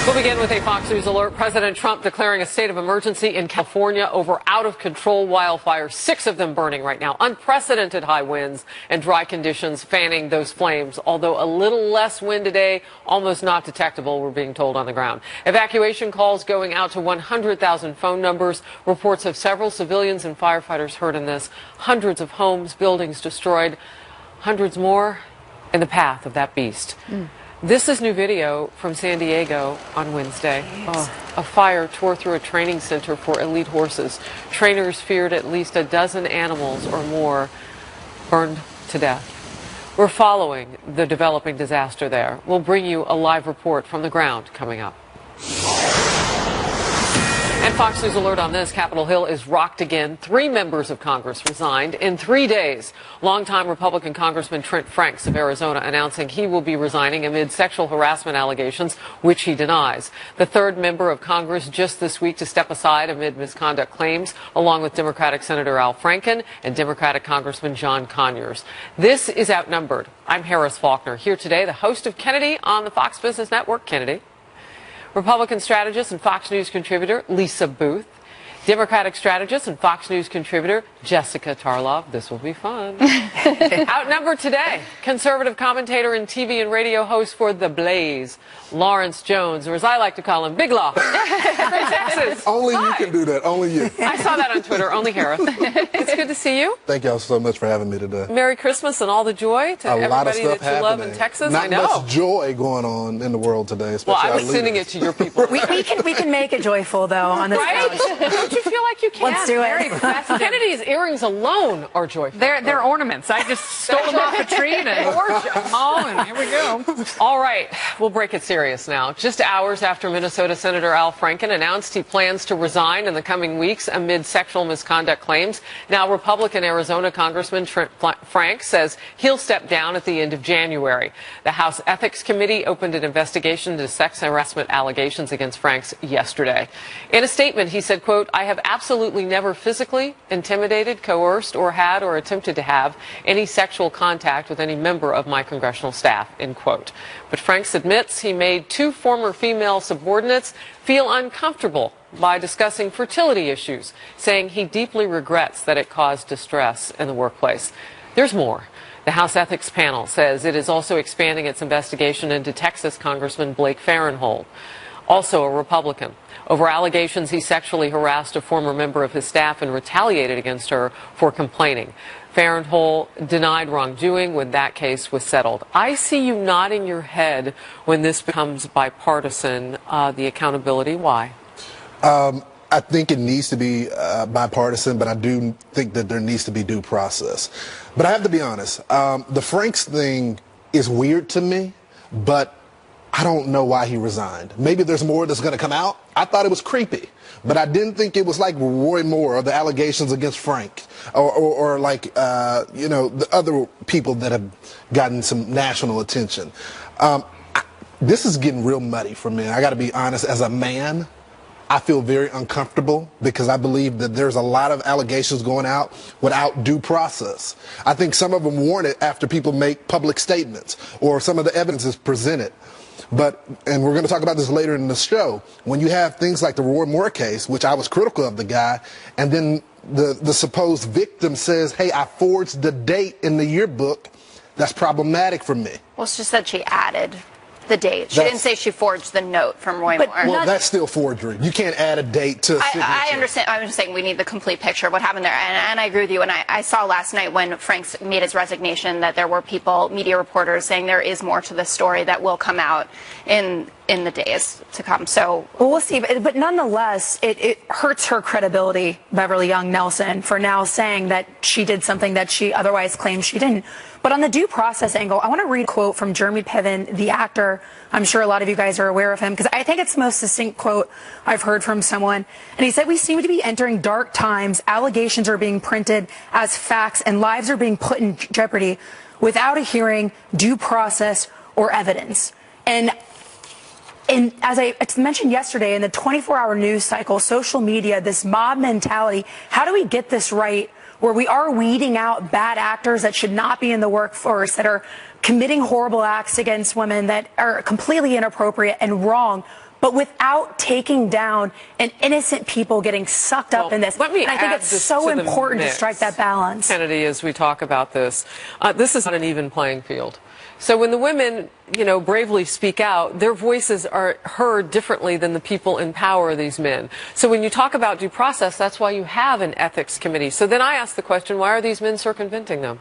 We'll begin with a Fox News alert. President Trump declaring a state of emergency in California over out-of-control wildfires, 6 of them burning right now. Unprecedented high winds and dry conditions fanning those flames, although a little less wind today, almost not detectable, we're being told on the ground. Evacuation calls going out to 100,000 phone numbers. Reports of several civilians and firefighters hurt in this. Hundreds of homes, buildings destroyed, hundreds more in the path of that beast. This is new video from San Diego on Wednesday. A fire tore through a training center for elite horses. Trainers feared at least a dozen animals or more burned to death. We're following the developing disaster there. We'll bring you a live report from the ground coming up. And Fox News alert on this. Capitol Hill is rocked again. 3 members of Congress resigned in 3 days. Longtime Republican Congressman Trent Franks of Arizona announcing he will be resigning amid sexual harassment allegations, which he denies. The 3rd member of Congress just this week to step aside amid misconduct claims, along with Democratic Senator Al Franken and Democratic Congressman John Conyers. This is Outnumbered. I'm Harris Faulkner, here today, the host of Kennedy on the Fox Business Network. Kennedy. Republican strategist and Fox News contributor Lisa Booth. Democratic strategist and Fox News contributor Jessica Tarlov. This will be fun. Outnumbered today, conservative commentator and TV and radio host for The Blaze, Lawrence Jones, or as I like to call him, Big Law, from Texas. Only Hi. You can do that. Only you. I saw that on Twitter. Only Harris. It's good to see you. Thank y'all so much for having me today. Merry Christmas and all the joy to everybody that you love in Texas. Not I know. much joy going on in the world today. Well, I our was sending leaders. it to your people. we can make it joyful though on this Right? couch. Don't you feel like you can? Let's do it. Kennedy's earrings alone are joyful. They're ornaments. I just stole them off a tree and and here we go. All right, we'll break it serious now. Just hours after Minnesota Senator Al Franken announced he plans to resign in the coming weeks amid sexual misconduct claims, now Republican Arizona Congressman Trent Franks says he'll step down at the end of January. The House Ethics Committee opened an investigation into sex harassment allegations against Franks yesterday. In a statement, he said, quote, "I have absolutely never physically intimidated, coerced, or had or attempted to have any sexual contact with any member of my congressional staff," end quote. But Franks admits he made 2 former female subordinates feel uncomfortable by discussing fertility issues, saying he deeply regrets that it caused distress in the workplace. There's more. The House Ethics Panel says it is also expanding its investigation into Texas Congressman Blake Farenthold, also a Republican, over allegations he sexually harassed a former member of his staff and retaliated against her for complaining. Farenthold denied wrongdoing when that case was settled. I see you nodding your head when this becomes bipartisan, the accountability. Why? I think it needs to be bipartisan, but I do think that there needs to be due process. But I have to be honest, the Franks thing is weird to me, but I don't know why he resigned. Maybe there's more that's going to come out. I thought it was creepy, but I didn't think it was like Roy Moore or the allegations against Frank or like, the other people that have gotten some national attention. This is getting real muddy for me. I got to be honest, as a man, I feel very uncomfortable because I believe that there's a lot of allegations going out without due process. I think some of them warrant it after people make public statements or some of the evidence is presented. And we're going to talk about this later in the show, when you have things like the Roy Moore case, which I was critical of the guy, and then the supposed victim says, hey, I forged the date in the yearbook, that's problematic for me. Well, it's just that she added the date. She didn't say she forged the note from Roy Moore. Well, that's still forgery. You can't add a date to a signature. I understand. I'm just saying we need the complete picture of what happened there. And I agree with you. And I saw last night when Franks made his resignation that there were people, media reporters, saying there is more to the story that will come out in the days to come. So well, we'll see. But nonetheless, it hurts her credibility, Beverly Young Nelson, for now saying that she did something that she otherwise claimed she didn't. But on the due process angle, I want to read a quote from Jeremy Piven, the actor. I'm sure a lot of you guys are aware of him because I think it's the most succinct quote I've heard from someone. And he said, "We seem to be entering dark times. Allegations are being printed as facts and lives are being put in jeopardy without a hearing, due process, or evidence." And as I mentioned yesterday, in the 24-hour news cycle, social media, this mob mentality, how do we get this right where we are weeding out bad actors that should not be in the workforce, that are committing horrible acts against women that are completely inappropriate and wrong, but without taking down and innocent people getting sucked up in this. Let me and I think add it's this so to the important to mix, strike that balance. Kennedy, as we talk about this, this is not an even playing field. So when the women, bravely speak out, their voices are heard differently than the people in power, these men. So when you talk about due process, that's why you have an ethics committee. So then I ask the question, why are these men circumventing them?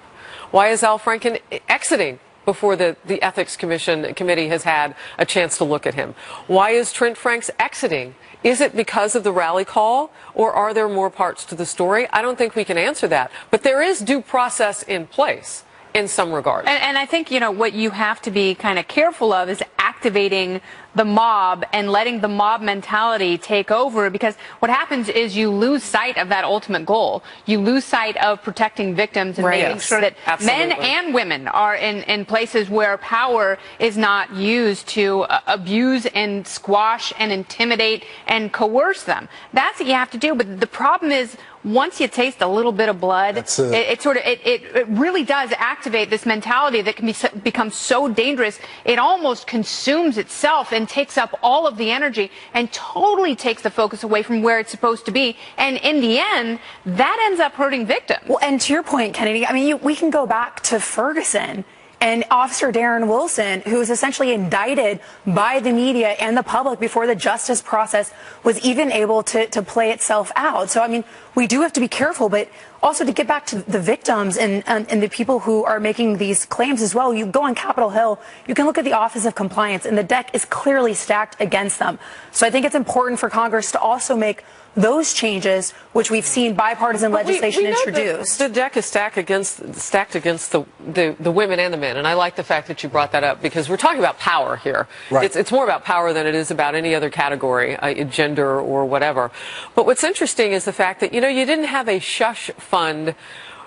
Why is Al Franken exiting before the ethics committee has had a chance to look at him? Why is Trent Franks exiting? Is it because of the rally call, or are there more parts to the story? I don't think we can answer that. But there is due process in place in some regards. And I think, what you have to be kind of careful of is activating the mob and letting the mob mentality take over, because what happens is you lose sight of that ultimate goal. You lose sight of protecting victims and making sure that men and women are in places where power is not used to abuse and squash and intimidate and coerce them. That's what you have to do. But the problem is, once you taste a little bit of blood, it really does activate this mentality that can become so dangerous. It almost consumes itself and takes up all of the energy and totally takes the focus away from where it's supposed to be. And in the end, that ends up hurting victims. Well, and to your point, Kennedy, I mean, we can go back to Ferguson and Officer Darren Wilson, who was essentially indicted by the media and the public before the justice process was even able to play itself out. So, I mean, we do have to be careful, but also to get back to the victims and the people who are making these claims as well. You go on Capitol Hill, you can look at the Office of Compliance, and the deck is clearly stacked against them. So I think it's important for Congress to also make those changes, which we've seen bipartisan legislation introduced. The deck is stacked against the women and the men, and I like the fact that you brought that up, because we're talking about power here. Right. It's more about power than it is about any other category, gender or whatever. But what's interesting is the fact that, you didn't have a shush fund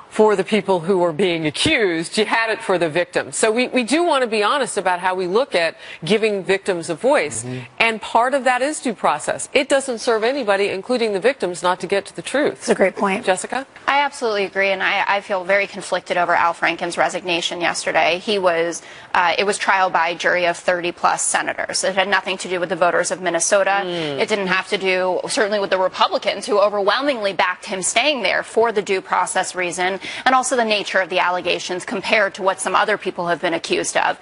for the people who were being accused. You had it for the victims. So we do want to be honest about how we look at giving victims a voice. Mm-hmm. And part of that is due process. It doesn't serve anybody, including the victims, not to get to the truth. That's a great point. Jessica? I absolutely agree, and I feel very conflicted over Al Franken's resignation yesterday. It was trial by jury of 30-plus senators. It had nothing to do with the voters of Minnesota. It didn't have to do, certainly, with the Republicans, who overwhelmingly backed him staying there for the due process reason, and also the nature of the allegations compared to what some other people have been accused of.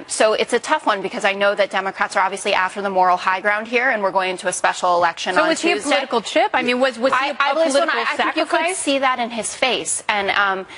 So it's a tough one, because I know that Democrats are obviously after the moral high ground here, and we're going into a special election on Tuesday. So was he a political chip? I mean, was he a political sacrifice? I think you could see that in his face, and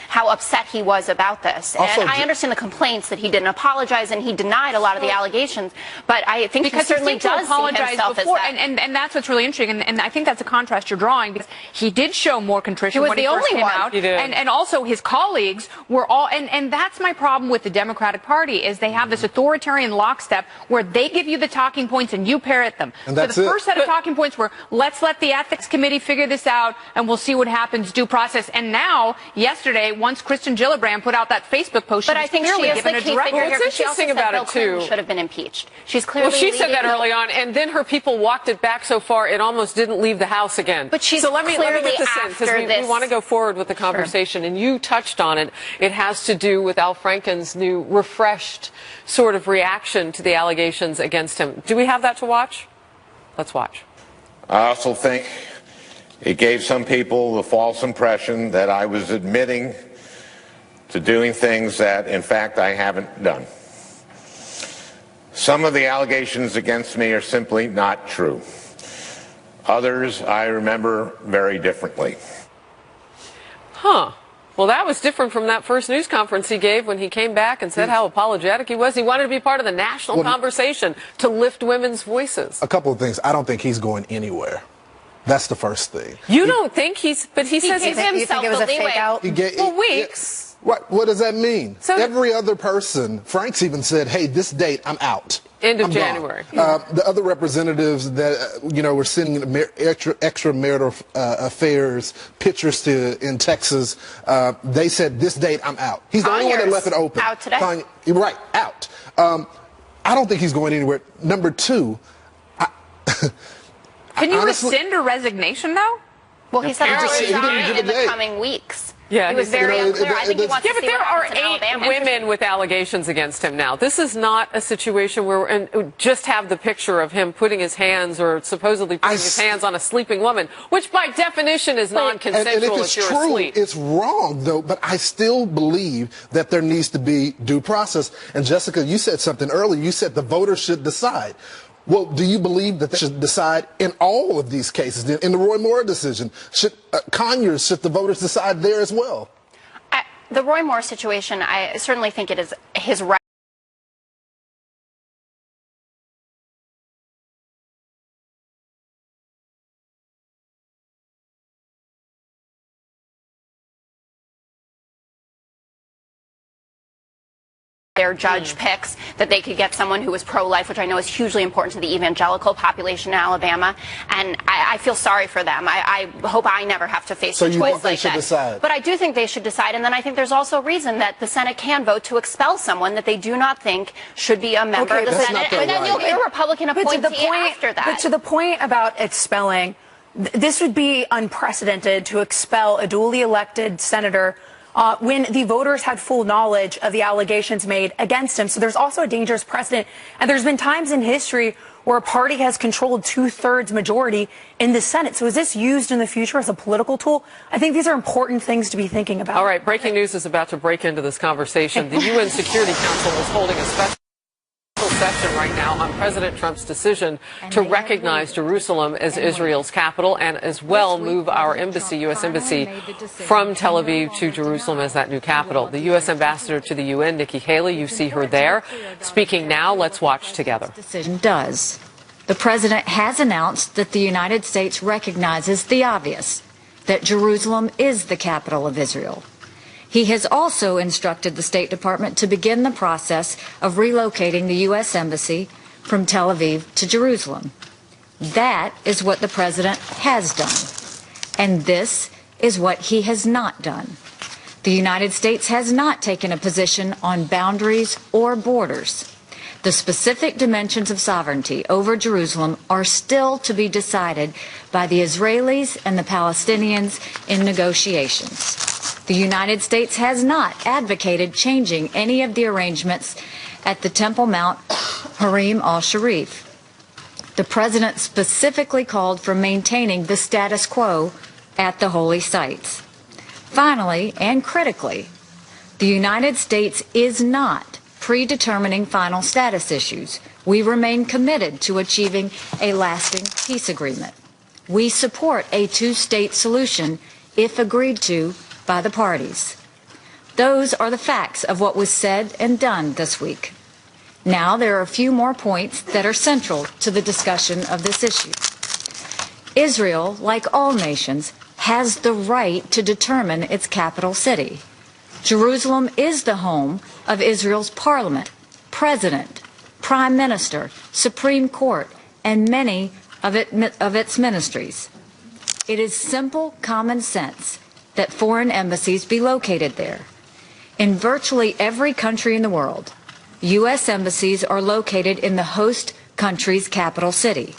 how upset he was about this. Also, and I understand the complaints that he didn't apologize and he denied a lot of the allegations, but I think he certainly does apologize see himself before, as that. and that's what's really interesting, and I think that's a contrast you're drawing, because he did show more contrition when he first came out. And also his colleagues were all, and that's my problem with the Democratic Party, is they have this authoritarian lockstep where they give you the talking points and you parrot them. And so the first set of talking points were, let's let the ethics committee figure this out and we'll see what happens, due process. And now, yesterday, once Kristen Gillibrand put out that Facebook post, but I think she is the key figure here. What's interesting about it, too, should have been impeached. She's clearly she said that early on, and then her people walked it back so far it almost didn't leave the House again. But she's so let me get this in, because we want to go forward with the conversation, and you touched on it. It has to do with Al Franken's new refreshed sort of reaction to the allegations against him. Do we have that to watch? Let's watch. I also think it gave some people the false impression that I was admitting to doing things that, in fact, I haven't done. Some of the allegations against me are simply not true. Others I remember very differently. Huh. Well, that was different from that first news conference he gave when he came back and said how apologetic he was. He wanted to be part of the national conversation to lift women's voices. A couple of things. I don't think he's going anywhere. That's the first thing. You don't think but he says gave himself it was the a fake out? weeks. What does that mean? So every other person, Frank's even said, hey, this date, I'm out. End of I'm January. The other representatives that, were sending extramarital affairs pictures in Texas, they said, this date, I'm out. He's the only one that left it open. Out today? Right, out. I don't think he's going anywhere. Number two, can you rescind a resignation, though? Well, he said he didn't give a in the date. coming weeks. Yeah, It was very unclear. I think he wants Yeah, to but see there what are happens in 8 Alabama. women with allegations against him now. This is not a situation where and just have the picture of him putting his hands or supposedly putting his hands on a sleeping woman, which by definition is non-consensual and if it's you're true, asleep. it's wrong, though. But I still believe that there needs to be due process. And Jessica, you said something earlier. You said the voters should decide. Well, do you believe that they should decide in all of these cases? In the Roy Moore decision, should Conyers, should the voters decide there as well? The Roy Moore situation, I certainly think it is his right. Their judge picks that they could get someone who was pro-life, which I know is hugely important to the evangelical population in Alabama, and I feel sorry for them. I hope I never have to face a choice like that. Decide? But I do think they should decide, and then I think there's also reason that the Senate can vote to expel someone that they do not think should be a member of the Senate, and then you'll get a Republican appointee after that. But to the point about expelling, this would be unprecedented to expel a duly elected senator when the voters had full knowledge of the allegations made against him. So there's also a dangerous precedent. And there's been times in history where a party has controlled 2/3 majority in the Senate. So is this used in the future as a political tool? I think these are important things to be thinking about. All right, breaking news is about to break into this conversation. The UN Security Council is holding a special session right now on President Trump's decision to recognize Jerusalem as Israel's capital and as well move our embassy, U.S. Embassy, from Tel Aviv to Jerusalem as that new capital. The U.S. Ambassador to the UN, Nikki Haley, you see her there, speaking now. Let's watch together. Decision does. The president has announced that the United States recognizes the obvious, that Jerusalem is the capital of Israel. He has also instructed the State Department to begin the process of relocating the U.S. Embassy from Tel Aviv to Jerusalem. That is what the president has done. And this is what he has not done. The United States has not taken a position on boundaries or borders. The specific dimensions of sovereignty over Jerusalem are still to be decided by the Israelis and the Palestinians in negotiations. The United States has not advocated changing any of the arrangements at the Temple Mount Harim al-Sharif. The president specifically called for maintaining the status quo at the holy sites. Finally, and critically, the United States is not predetermining final status issues. We remain committed to achieving a lasting peace agreement. We support a two-state solution if agreed to by the parties. Those are the facts of what was said and done this week. Now there are a few more points that are central to the discussion of this issue. Israel, like all nations, has the right to determine its capital city. Jerusalem is the home of Israel's parliament, president, prime minister, Supreme Court, and many of its ministries. It is simple common sense that foreign embassies be located there. In virtually every country in the world, U.S. embassies are located in the host country's capital city.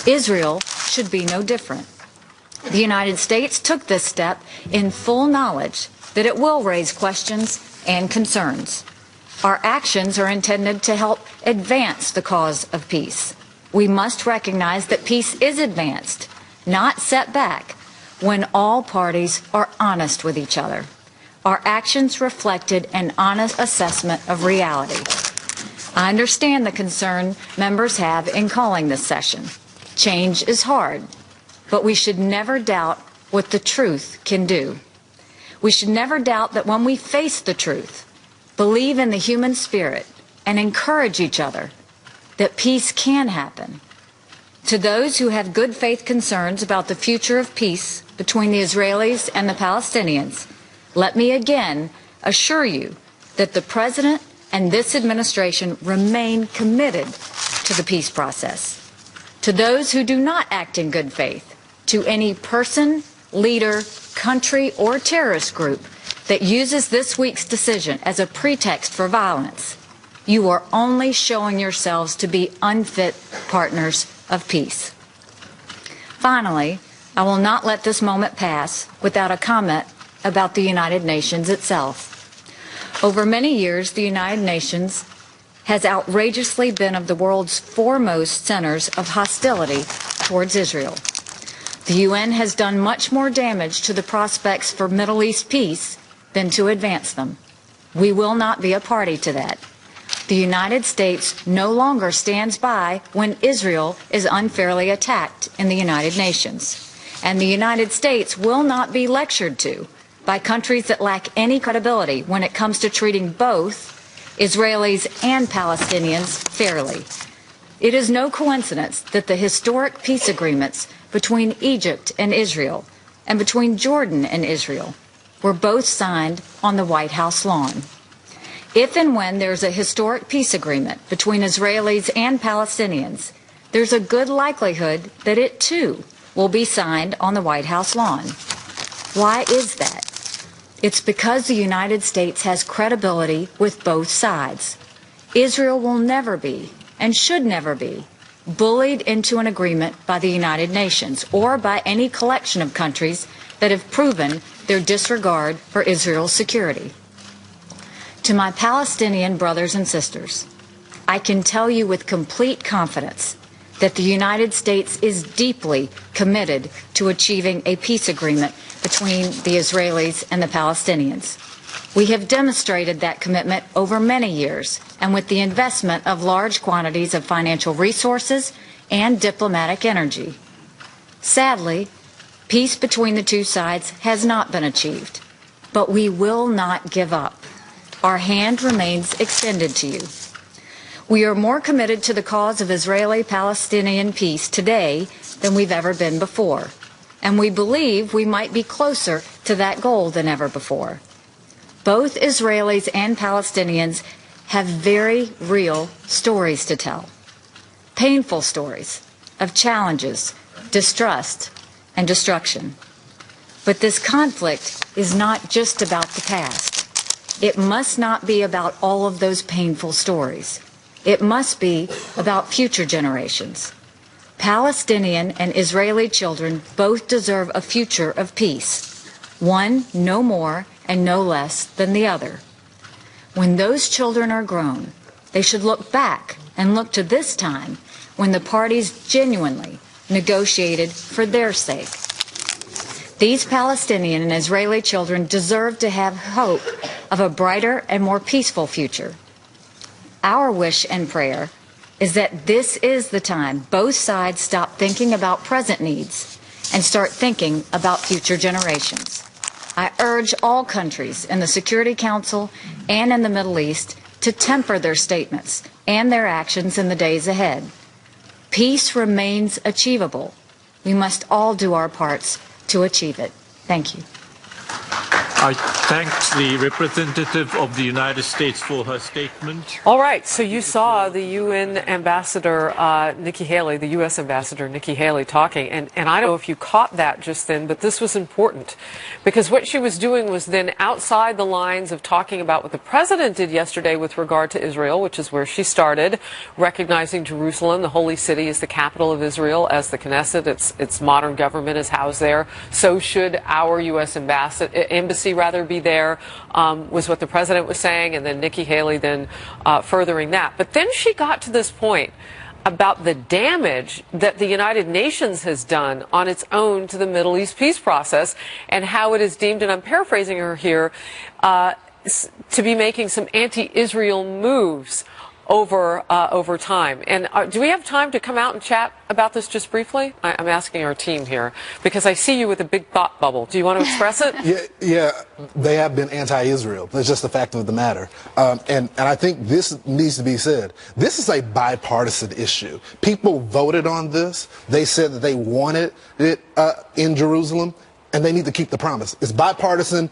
Israel should be no different. The United States took this step in full knowledge that it will raise questions and concerns. Our actions are intended to help advance the cause of peace. We must recognize that peace is advanced, not set back, when all parties are honest with each other. Our actions reflected an honest assessment of reality. I understand the concern members have in calling this session. Change is hard, but we should never doubt what the truth can do. We should never doubt that when we face the truth, believe in the human spirit, and encourage each other, that peace can happen. To those who have good faith concerns about the future of peace between the Israelis and the Palestinians, let me again assure you that the President and this administration remain committed to the peace process. To those who do not act in good faith, to any person, leader, country, or terrorist group that uses this week's decision as a pretext for violence, you are only showing yourselves to be unfit partners of peace. Finally, I will not let this moment pass without a comment about the United Nations itself. Over many years, the United Nations has outrageously been of the world's foremost centers of hostility towards Israel. The UN has done much more damage to the prospects for Middle East peace than to advance them. We will not be a party to that. The United States no longer stands by when Israel is unfairly attacked in the United Nations. And the United States will not be lectured to by countries that lack any credibility when it comes to treating both Israelis and Palestinians fairly. It is no coincidence that the historic peace agreements between Egypt and Israel and between Jordan and Israel were both signed on the White House lawn. If and when there's a historic peace agreement between Israelis and Palestinians, there's a good likelihood that it too will be signed on the White House lawn. Why is that? It's because the United States has credibility with both sides. Israel will never be, and should never be, bullied into an agreement by the United Nations or by any collection of countries that have proven their disregard for Israel's security. To my Palestinian brothers and sisters, I can tell you with complete confidence that the United States is deeply committed to achieving a peace agreement between the Israelis and the Palestinians. We have demonstrated that commitment over many years and with the investment of large quantities of financial resources and diplomatic energy. Sadly, peace between the two sides has not been achieved, but we will not give up. Our hand remains extended to you. We are more committed to the cause of Israeli-Palestinian peace today than we've ever been before, and we believe we might be closer to that goal than ever before. Both Israelis and Palestinians have very real stories to tell, painful stories of challenges, distrust, and destruction. But this conflict is not just about the past. It must not be about all of those painful stories. It must be about future generations. Palestinian and Israeli children both deserve a future of peace, one no more and no less than the other. When those children are grown, they should look back and look to this time when the parties genuinely negotiated for their sake. These Palestinian and Israeli children deserve to have hope of a brighter and more peaceful future. Our wish and prayer is that this is the time both sides stop thinking about present needs and start thinking about future generations. I urge all countries in the Security Council and in the Middle East to temper their statements and their actions in the days ahead. Peace remains achievable. We must all do our parts to achieve it. Thank you. I thank the representative of the United States for her statement. All right, so you saw the UN ambassador, Nikki Haley, the U.S. ambassador, Nikki Haley, talking, and I don't know if you caught that just then, but this was important, because what she was doing was then outside the lines of talking about what the president did yesterday with regard to Israel, which is where she started, recognizing Jerusalem, the holy city, as the capital of Israel, as the Knesset, its modern government is housed there. So should our U.S. embassy be there, was what the president was saying, and then Nikki Haley then furthering that. But then she got to this point about the damage that the United Nations has done on its own to the Middle East peace process, and how it is deemed, and I'm paraphrasing her here, to be making some anti-Israel moves over time. And do we have time to come out and chat about this just briefly? I'm asking our team here, because I see you with a big thought bubble. Do you want to express it? Yeah, they have been anti-Israel. That's just the fact of the matter. And I think this needs to be said. This is a bipartisan issue. People voted on this. They said that they wanted it in Jerusalem, and they need to keep the promise. It's bipartisan,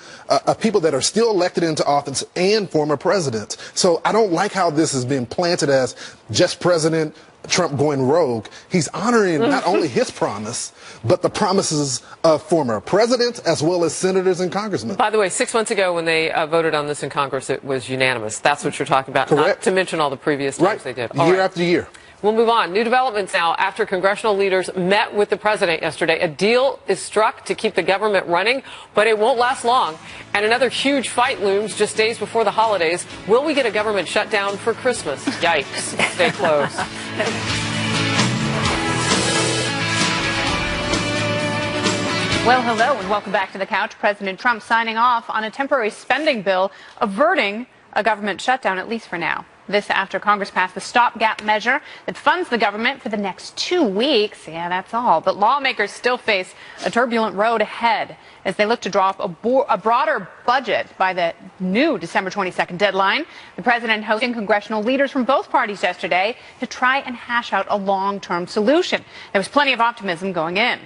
people that are still elected into office and former presidents. So I don't like how this has been planted as just President Trump going rogue. He's honoring not only his promise, but the promises of former presidents as well as senators and congressmen. By the way, 6 months ago when they voted on this in Congress, it was unanimous. That's what you're talking about. Correct. Not to mention all the previous times they did. Year after year. We'll move on. New developments now after congressional leaders met with the president yesterday. A deal is struck to keep the government running, but it won't last long. And another huge fight looms just days before the holidays. Will we get a government shutdown for Christmas? Yikes. Stay close. Well, hello, and welcome back to the couch. President Trump signing off on a temporary spending bill averting a government shutdown, at least for now. This after Congress passed the stopgap measure that funds the government for the next 2 weeks. Yeah, that's all. But lawmakers still face a turbulent road ahead as they look to draw up a broader budget by the new December 22nd deadline. The president hosting congressional leaders from both parties yesterday to try and hash out a long-term solution. There was plenty of optimism going in.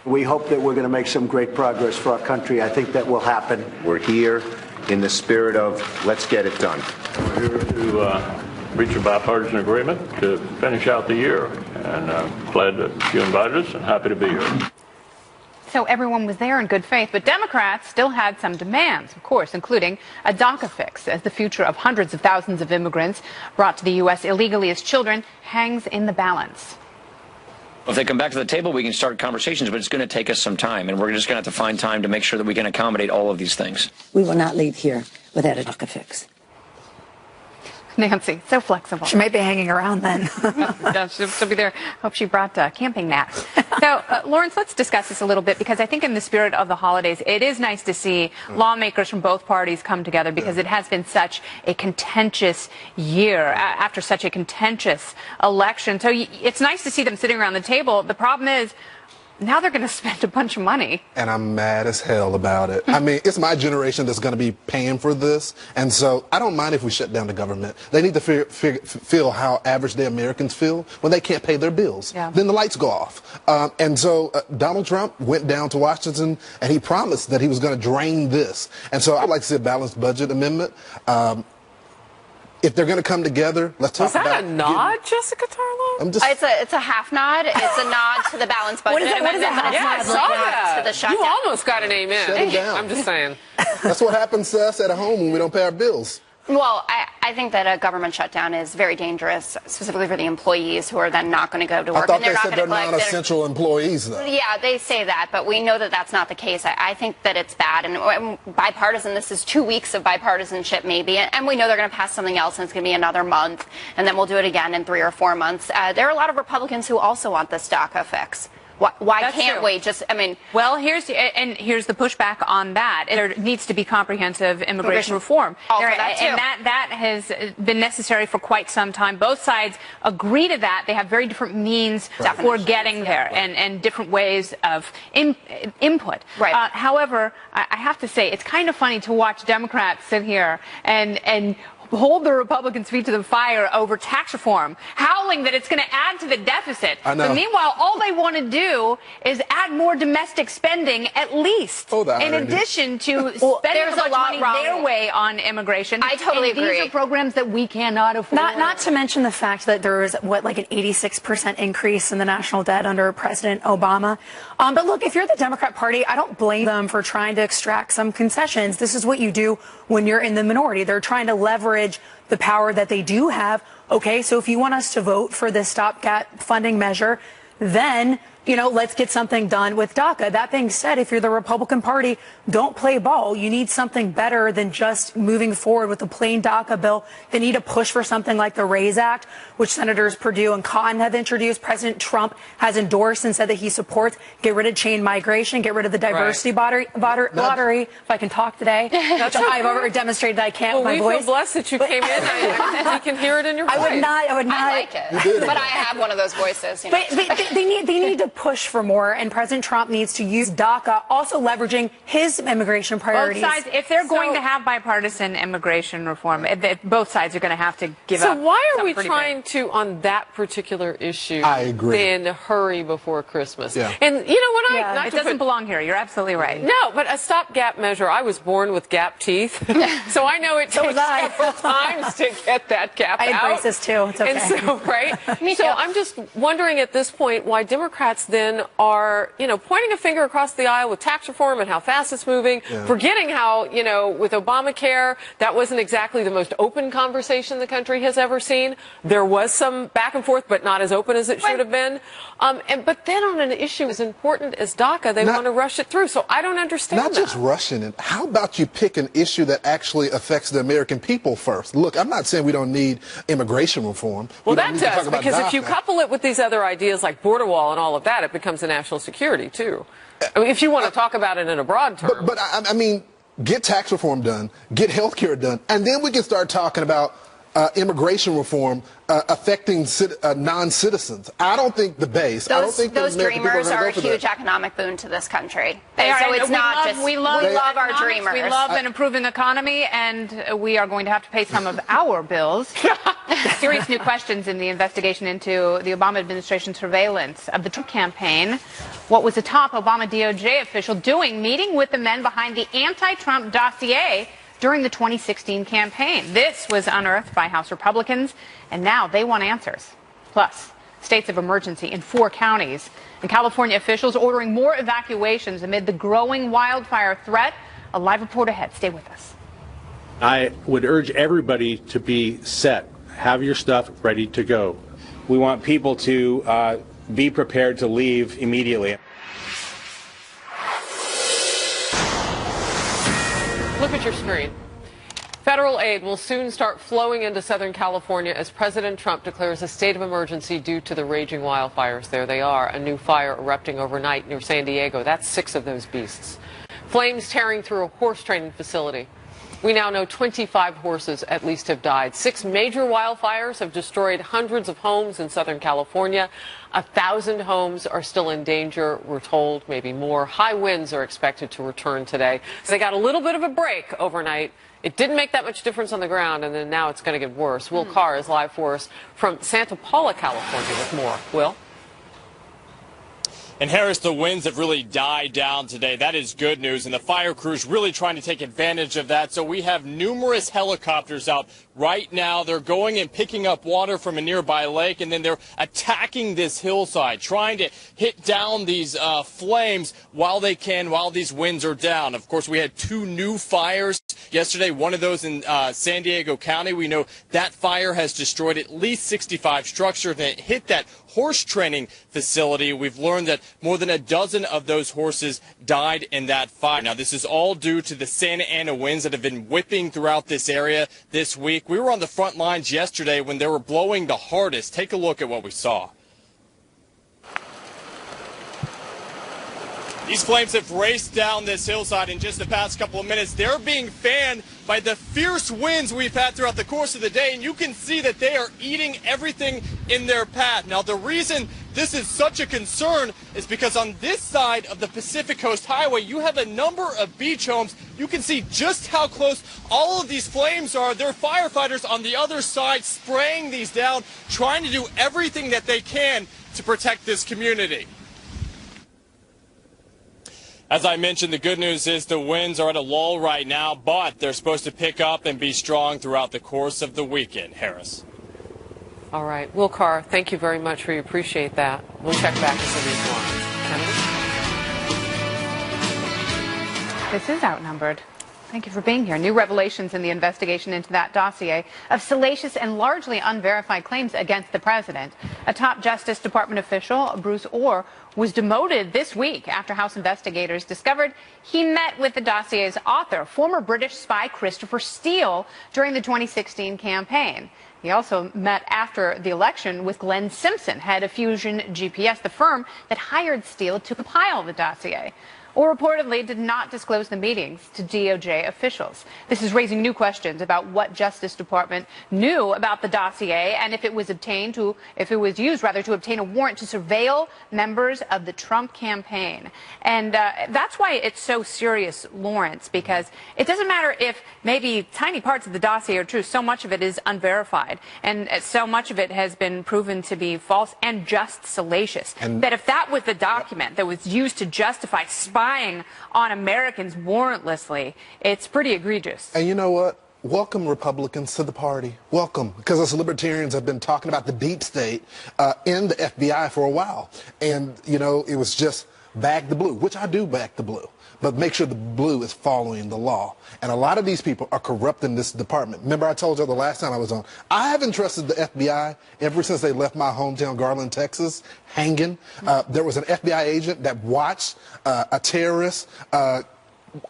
We hope that we're going to make some great progress for our country. I think that will happen. We're here in the spirit of let's get it done. We're here to reach a bipartisan agreement to finish out the year, and glad that you invited us and happy to be here. So everyone was there in good faith, but Democrats still had some demands, of course, including a DACA fix, as the future of hundreds of thousands of immigrants brought to the U.S. illegally as children hangs in the balance. If they come back to the table, we can start conversations, but it's going to take us some time, and we're just going to have to find time to make sure that we can accommodate all of these things. We will not leave here without a DACA fix. Nancy, so flexible. She might be hanging around then. No, she'll be there. Hope she brought camping mats. So, Lawrence, let's discuss this a little bit, because I think in the spirit of the holidays, it is nice to see lawmakers from both parties come together, because it has been such a contentious year after such a contentious election. So it's nice to see them sitting around the table. The problem is, now they're going to spend a bunch of money. And I'm mad as hell about it. I mean, it's my generation that's going to be paying for this. And so I don't mind if we shut down the government. They need to feel how average day Americans feel when they can't pay their bills. Yeah. Then the lights go off. And so Donald Trump went down to Washington and he promised that he was going to drain this. And so I'd like to see a balanced budget amendment. If they're going to come together, let's talk about... Was that a nod, Jessica Tarlow? It's a half nod. It's a nod to the balanced budget. What is a half Yeah, I nod? saw that. To the shutdown. You almost got an amen. Shut it down. I'm just saying. That's what happens to us at home when we don't pay our bills. Well, I think that a government shutdown is very dangerous, specifically for the employees who are then not going to go to work. I thought and they're they not said they're collect non-essential employees, though. Yeah, they say that, but we know that that's not the case. I think that it's bad. And bipartisan, this is 2 weeks of bipartisanship, maybe. And we know they're going to pass something else, and it's going to be another month. And then we'll do it again in 3 or 4 months. There are a lot of Republicans who also want this DACA fix. Why That's can't true. we just, I mean... Well, here's the pushback on that. There needs to be comprehensive immigration reform. All for that, too. And that has been necessary for quite some time. Both sides agree to that. They have very different means for getting there and different ways of input. Right. However, I have to say, it's kind of funny to watch Democrats sit here and hold the Republicans' feet to the fire over tax reform, howling that it's going to add to the deficit. I know. But meanwhile, all they want to do is add more domestic spending, at least, Oh, the in irony. addition to there's spending a a lot lot money wrong. their way on immigration. I totally and agree. These are programs that we cannot afford. Not to mention the fact that there was, like an 86% increase in the national debt under President Obama. But look, if you're the Democrat Party, I don't blame them for trying to extract some concessions. This is what you do when you're in the minority. They're trying to leverage the power that they do have. Okay, so if you want us to vote for this stopgap funding measure, then, let's get something done with DACA. That being said, if you're the Republican Party, don't play ball. You need something better than just moving forward with a plain DACA bill. They need to push for something like the RAISE Act, which Senators Perdue and Cotton have introduced. President Trump has endorsed and said that he supports. Get rid of chain migration, get rid of the diversity lottery, if I can talk today. I've already demonstrated that I can't with my we voice. feel blessed that you came in. We can hear it in your voice. I would not. I like it. But I have one of those voices. But they need to push for more, and President Trump needs to use DACA, also leveraging his immigration priorities. Both sides, if they're going to have bipartisan immigration reform, both sides are going to have to give up. So why are we something pretty trying big. to, on that particular issue, I agree. then hurry before Christmas? Yeah. And you know what? Not It to doesn't put- belong here. You're absolutely right. No, but a stopgap measure. I was born with gap teeth, so I know it takes was I. several times to get that gap I had out. braces too. It's okay. And so, right? Me So too. I'm just wondering at this point why Democrats Democrats then are, pointing a finger across the aisle with tax reform and how fast it's moving, forgetting how, with Obamacare, that wasn't exactly the most open conversation the country has ever seen. There was some back and forth, but not as open as it should have been. But then on an issue as important as DACA, they want to rush it through. So I don't understand Not just rushing it. How about you pick an issue that actually affects the American people first? Look, I'm not saying we don't need immigration reform. Well, that does, because if you couple it with these other ideas like border wall and all of that, it becomes a national security, too. I mean, if you want to talk about it in a broad term. But I mean, get tax reform done, get health care done, and then we can start talking about immigration reform affecting non-citizens. I don't think the base. I don't think those dreamers are a huge that. economic boon to this country. So it's not just we love our dreamers. We love an improving economy, and we are going to have to pay some of our bills. Serious new questions in the investigation into the Obama administration surveillance of the Trump campaign. What was a top Obama DOJ official doing, meeting with the men behind the anti-Trump dossier during the 2016 campaign? This was unearthed by House Republicans, and now they want answers. Plus, states of emergency in 4 counties, and California officials ordering more evacuations amid the growing wildfire threat. A live report ahead. Stay with us. I would urge everybody to be set. Have your stuff ready to go. We want people to be prepared to leave immediately. Look at your screen. Federal aid will soon start flowing into Southern California as President Trump declares a state of emergency due to the raging wildfires. There they are, a new fire erupting overnight near San Diego. That's 6 of those beasts. Flames tearing through a horse training facility. We now know 25 horses at least have died. 6 major wildfires have destroyed hundreds of homes in Southern California. 1,000 homes are still in danger, we're told, maybe more. High winds are expected to return today. So they got a little bit of a break overnight. It didn't make that much difference on the ground, and then now it's going to get worse. Will Carr is live for us from Santa Paula, California with more. Will? And Harris, the winds have really died down today. That is good news, and the fire crew's really trying to take advantage of that. So we have numerous helicopters out right now. They're going and picking up water from a nearby lake, and then they're attacking this hillside, trying to hit down these flames while they can, while these winds are down. Of course, we had 2 new fires yesterday, one of those in San Diego County. We know that fire has destroyed at least 65 structures, and it hit that horse training facility. We've learned that more than a dozen of those horses died in that fire. Now, this is all due to the Santa Ana winds that have been whipping throughout this area this week. We were on the front lines yesterday when they were blowing the hardest. Take a look at what we saw. These flames have raced down this hillside in just the past couple of minutes. They're being fanned by the fierce winds we've had throughout the course of the day, and you can see that they are eating everything in their path. Now, the reason this is such a concern is because on this side of the Pacific Coast Highway, you have a number of beach homes. You can see just how close all of these flames are. There are firefighters on the other side spraying these down, trying to do everything that they can to protect this community. As I mentioned, the good news is the winds are at a lull right now, but they're supposed to pick up and be strong throughout the course of the weekend. Harris. All right. Will Carr, thank you very much. We appreciate that. We'll check back as the news lines. Kennedy? This is Outnumbered. Thank you for being here. New revelations in the investigation into that dossier of salacious and largely unverified claims against the president. A top Justice Department official, Bruce Orr, was demoted this week after House investigators discovered he met with the dossier's author, former British spy Christopher Steele, during the 2016 campaign. He also met after the election with Glenn Simpson, head of Fusion GPS, the firm that hired Steele to compile the dossier. Or reportedly did not disclose the meetings to DOJ officials. This is raising new questions about what Justice Department knew about the dossier and if it was used to obtain a warrant to surveil members of the Trump campaign. And that's why it's so serious, Lawrence, because it doesn't matter if maybe tiny parts of the dossier are true. So much of it is unverified, and so much of it has been proven to be false and just salacious. And that if that was the document that was used to justify spying on Americans warrantlessly, it's pretty egregious. And you know what? welcome Republicans to the party. Welcome, because us libertarians have been talking about the deep state in the FBI for a while. And, you know, it was just back the blue, which I do back the blue. But make sure the blue is following the law. And a lot of these people are corrupting this department. Remember I told you the last time I was on, I haven't trusted the FBI ever since they left my hometown, Garland, Texas, hanging. There was an FBI agent that watched a terrorist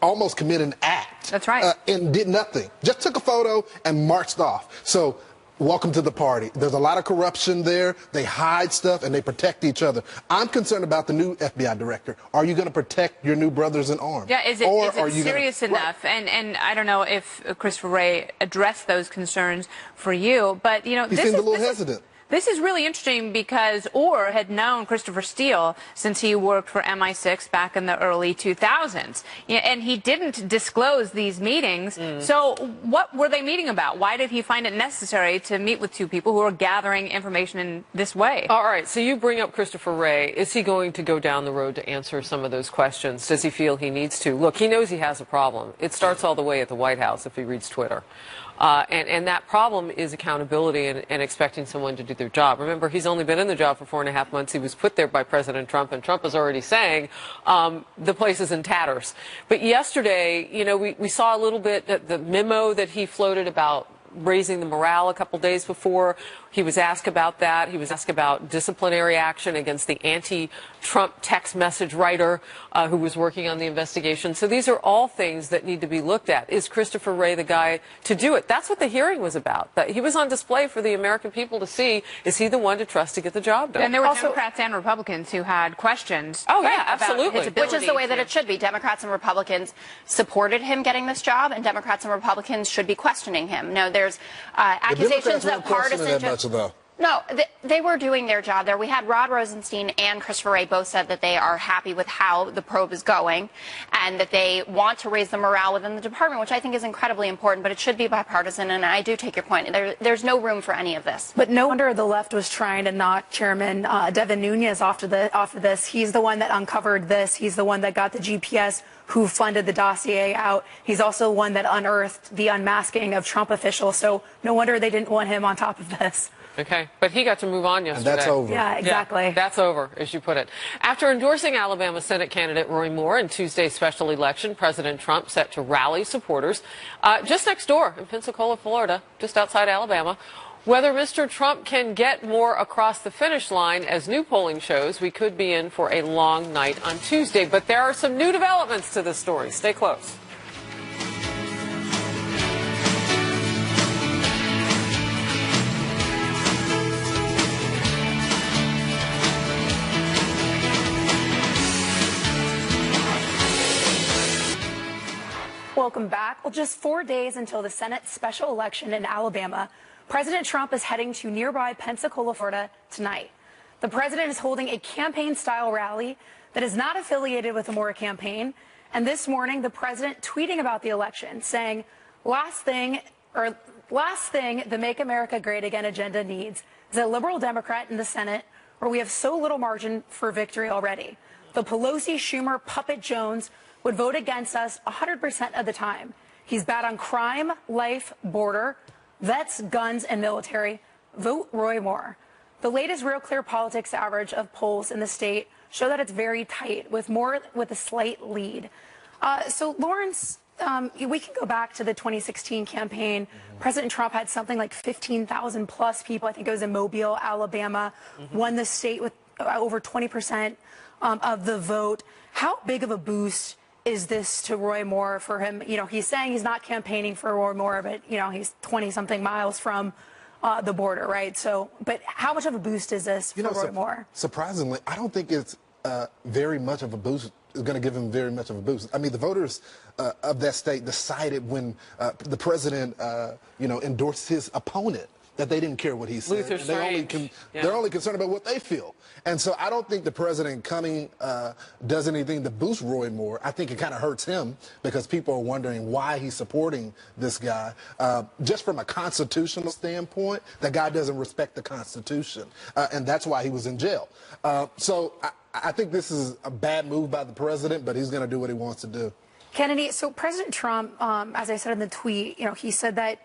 almost commit an act. That's right. And did nothing. Just took a photo and marched off. So welcome to the party. There's a lot of corruption there. They hide stuff and they protect each other. I'm concerned about the new FBI director. Are you going to protect your new brothers in arms? Yeah, is it serious enough? Right. And I don't know if Christopher Wray addressed those concerns for you, but you know, he seemed a little hesitant. This is really interesting because Orr had known Christopher Steele since he worked for MI6 back in the early 2000s. And he didn't disclose these meetings. So what were they meeting about? Why did he find it necessary to meet with two people who are gathering information in this way? All right, so you bring up Christopher Wray. Is he going to go down the road to answer some of those questions? Does he feel he needs to? Look, he knows he has a problem. It starts all the way at the White House if he reads Twitter. And that problem is accountability and expecting someone to do their job. Remember, he's only been in the job for 4.5 months. He was put there by President Trump, and Trump is already saying the place is in tatters. But yesterday, you know, we saw a little bit the memo that he floated about raising the morale a couple days before. He was asked about that. He was asked about disciplinary action against the anti-Trump text message writer who was working on the investigation. So these are all things that need to be looked at. Is Christopher Wray the guy to do it? That's what the hearing was about. That he was on display for the American people to see. Is he the one to trust to get the job done? And there were Democrats and Republicans who had questions. Oh, yeah, absolutely. Which is the way that it should be. Democrats and Republicans supported him getting this job, and Democrats and Republicans should be questioning him. No, there's accusations of partisanship. No, they were doing their job there. We had Rod Rosenstein and Christopher Wray both said that they are happy with how the probe is going and that they want to raise the morale within the department, which I think is incredibly important, but it should be bipartisan, and I do take your point. There's no room for any of this. But no wonder the left was trying to knock Chairman Devin Nunes off of this. He's the one that uncovered this. He's the one that got the GPS who funded the dossier out. He's also the one that unearthed the unmasking of Trump officials. So no wonder they didn't want him on top of this. Okay, but he got to move on yesterday. And that's over. Yeah, exactly. Yeah, that's over, as you put it. After endorsing Alabama Senate candidate Roy Moore in Tuesday's special election, President Trump set to rally supporters just next door in Pensacola, Florida, just outside Alabama. Whether Mr. Trump can get Moore across the finish line, as new polling shows, we could be in for a long night on Tuesday. But there are some new developments to this story. Stay close. Welcome back. Well, just 4 days until the Senate special election in Alabama, President Trump is heading to nearby Pensacola, Florida tonight. The president is holding a campaign-style rally that is not affiliated with the Moore campaign. And this morning, the president tweeting about the election, saying, last thing the Make America Great Again agenda needs is a liberal Democrat in the Senate where we have so little margin for victory already. The Pelosi, Schumer, Puppet Jones would vote against us 100% of the time. He's bad on crime, life, border, vets, guns, and military. Vote Roy Moore. The latest Real Clear Politics average of polls in the state show that it's very tight, with Moore with a slight lead. So, Lawrence, we can go back to the 2016 campaign. President Trump had something like 15,000 plus people. I think it was in Mobile, Alabama, won the state with over 20% of the vote. How big of a boost is this to Roy Moore for him? You know, he's saying he's not campaigning for Roy Moore, but, you know, he's 20-something miles from the border, right? So, but how much of a boost is this for Roy Moore? Surprisingly, I don't think it's very much of a boost. Is going to give him very much of a boost. I mean, the voters of that state decided when the president, you know, endorsed his opponent that they didn't care what he said. They're only concerned about what they feel. And so I don't think the president coming does anything to boost Roy Moore. I think it kind of hurts him because people are wondering why he's supporting this guy. Just from a constitutional standpoint, the guy doesn't respect the Constitution. And that's why he was in jail. So I think this is a bad move by the president, but he's going to do what he wants to do. Kennedy, so President Trump, as I said in the tweet, he said that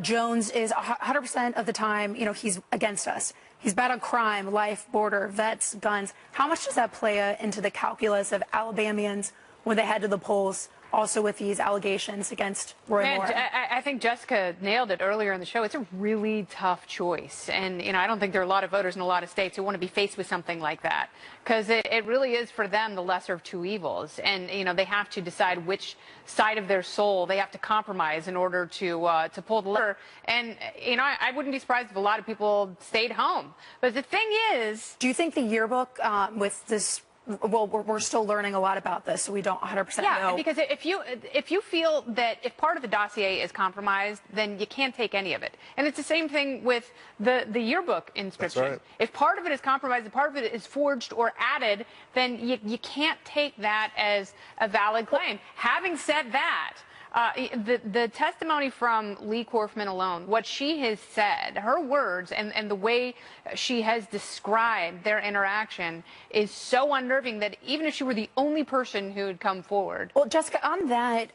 Jones is 100% of the time, he's against us. He's bad on crime, life, border, vets, guns. How much does that play into the calculus of Alabamians when they head to the polls, also with these allegations against Roy Moore? I think Jessica nailed it earlier in the show. It's a really tough choice. And, I don't think there are a lot of voters in a lot of states who want to be faced with something like that, because it really is for them the lesser of two evils. And, they have to decide which side of their soul they have to compromise in order to pull the lever. And, I wouldn't be surprised if a lot of people stayed home. But the thing is, do you think the yearbook with this? Well, we're still learning a lot about this, so we don't 100% know. Yeah, because if you feel that if part of the dossier is compromised, then you can't take any of it. And it's the same thing with the yearbook inscription. That's right. If part of it is compromised, if part of it is forged or added, then you can't take that as a valid claim. Having said that, the testimony from Lee Korfman alone, what she has said, her words and the way she has described their interaction is so unnerving that even if she were the only person who had come forward. Well, Jessica, on that,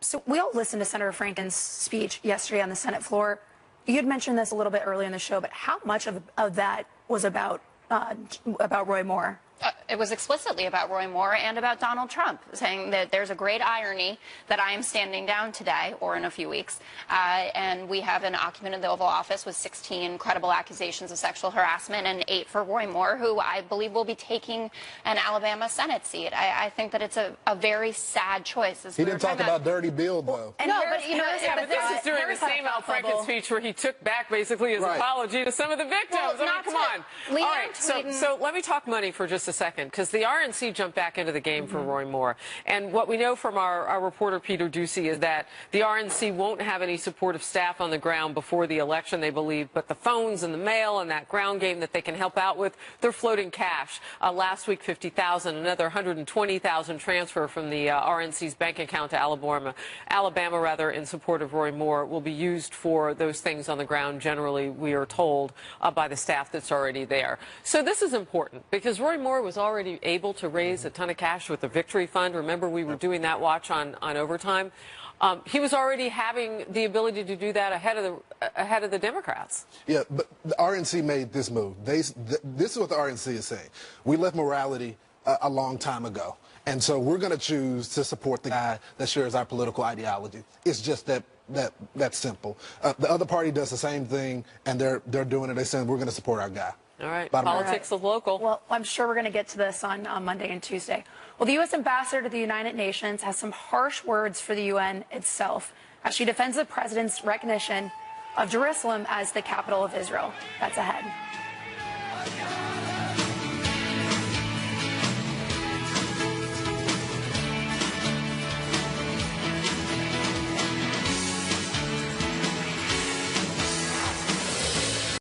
so we all listened to Senator Franken's speech yesterday on the Senate floor. You had mentioned this a little bit earlier in the show, but how much of that was about Roy Moore? It was explicitly about Roy Moore and about Donald Trump, saying that there's a great irony that I am standing down today or in a few weeks, and we have an occupant of the Oval Office with 16 credible accusations of sexual harassment and 8 for Roy Moore, who I believe will be taking an Alabama Senate seat. I think that it's a very sad choice. He didn't talk about Dirty Bill, though. And no, Harris, but this is during the same Al Franken speech where he took back basically his apology to some of the victims. Well, come on. All right, so let me talk money for just a second, because the RNC jumped back into the game for Roy Moore. And what we know from our reporter Peter Ducey is that the RNC won't have any supportive staff on the ground before the election, they believe, but the phones and the mail and that ground game that they can help out with, they're floating cash. Last week, $50,000, another $120,000 transfer from the RNC's bank account to Alabama, in support of Roy Moore, will be used for those things on the ground, generally, we are told, by the staff that's already there. So this is important, because Roy Moore was already able to raise a ton of cash with the Victory Fund. Remember, we were doing that watch on Overtime. He was already having the ability to do that ahead of the Democrats. Yeah, but the RNC made this move. This is what the RNC is saying. We left morality a long time ago, and so we're going to choose to support the guy that shares our political ideology. It's just that simple. The other party does the same thing, and they're doing it. They're saying we're going to support our guy. All right. Politics of local. Well, I'm sure we're going to get to this on Monday and Tuesday. Well, the U.S. ambassador to the United Nations has some harsh words for the UN itself as she defends the president's recognition of Jerusalem as the capital of Israel. That's ahead.